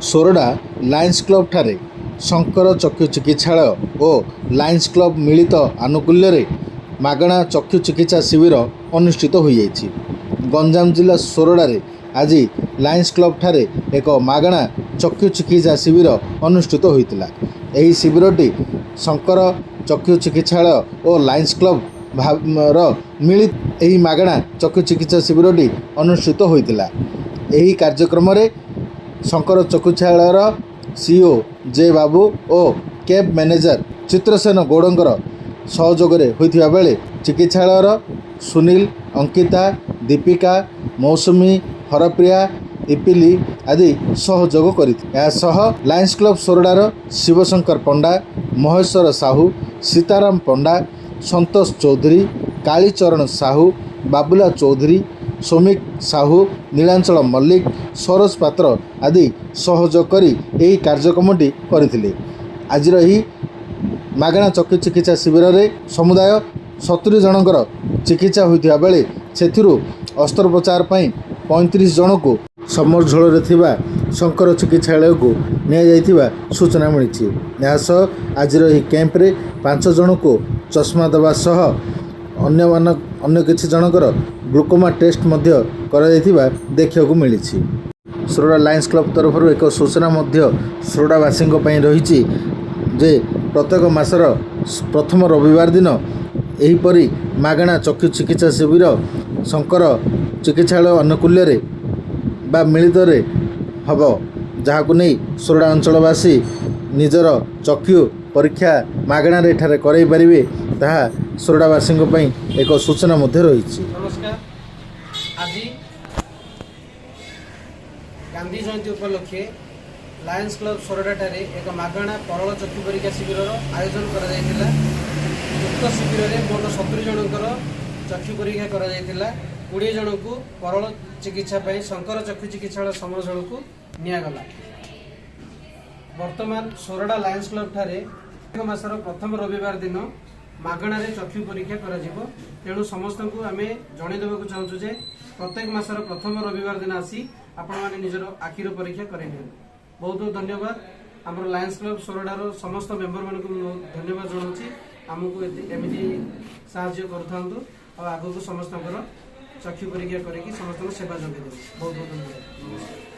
सोरडा Lions club ठारे शंकर चक्षु चिकित्सालय और लायन्स क्लब मिलित आनुकूल्य मागणा चक्षु चिकित्सा शिविर अनुष्ठित हो जाइछि। गंजाम जिला सोरडा आज लायन्स क्लब ठारे एक मागणा चक्षु चिकित्सा शिविर अनुष्ठित होता। यह शिविरटी शंकर चक्षु चिकित्सालय और लायन्स क्लब मिलित यही मागणा चक्षु चिकित्सा शिविरटी अनुष्ठित होता। यही कार्यक्रम रे शंकर चिकित्सालयर सीईओ जे बाबू और कैब मैनेजर चित्रसेन गौड़ंकर सहयोग होता बेले चिकित्सालयर सुनील, अंकिता, दीपिका, मौसुमी, हरप्रिया, इपिली आदि सहयोग कर लायन्स क्लब सोरडार शिवशंकर पंडा, महेश्वर साहू, सीताराम पंडा, संतोष चौधरी, कालीचरण साहू, बाबुला चौधरी, सोमिक साहू, नीलांचल मल्लिक, सरोज पात्र आदि सहयोग करी यही कार्यक्रमटी करथिले। आज यही मागणा चक्षु चिकित्सा शिविर में समुदाय 70 जनकर चिकित्सा होता बेले से अस्त्रोपचार 35 जन को समरझोल शंकर चिकित्सालय को निया सूचना मिली। आज यही कैंप्रे 5 जन को चश्मा देवा सह अन्य किसी जनकर ग्लूकोमा टेस्ट देखा मिली। सोरडा लायन्स क्लब तरफ एक सूचना सोरडावासी रही जे प्रत्येक मासर प्रथम रविवार दिन एहीपरि मागणा चक्षु चिकित्सा शिविर शंकर चिकित्सालय अनुकूल्य बा मिलित हम जहाँ नहीं सोरडा अंचलवासी निजर चक्षु परीक्षा मागणार एठारे कराई पारिबे ताहा सोरडावासी एक सूचना रही। नमस्कार। आज गांधी जयंती उपलक्षे लायन्स क्लब सोरडा ठारे एक मागणा परल चक्षु परीक्षा शिविर आयोजन करा। उक्त शिविर में मोट 70 जनकर चक्षु परीक्षा करा। 20 जन को परल चिकित्सा शंकर चक्षु चिकित्सालय समरझोल को निगला। वर्तमान सोरडा लायन्स क्लब ठारे मासर प्रथम रविवार दिन मागणार चक्षु परीक्षा करा। तेणु समस्त को आम जनईदेक चाहूँ जे प्रत्येक मासर प्रथम रविवार दिन आसी आपण मैंने निजर आखिर परीक्षा करें। बहुत बहुत धन्यवाद। आम लायन्स क्लब सोरडार समस्त मेम्बर मान धन्यवाद जनाऊँ। आमको एमती साहाय्य कर आगक समस्त चक्षु परीक्षा करके समस्त सेवा जोगे। बहुत बहुत धन्यवाद।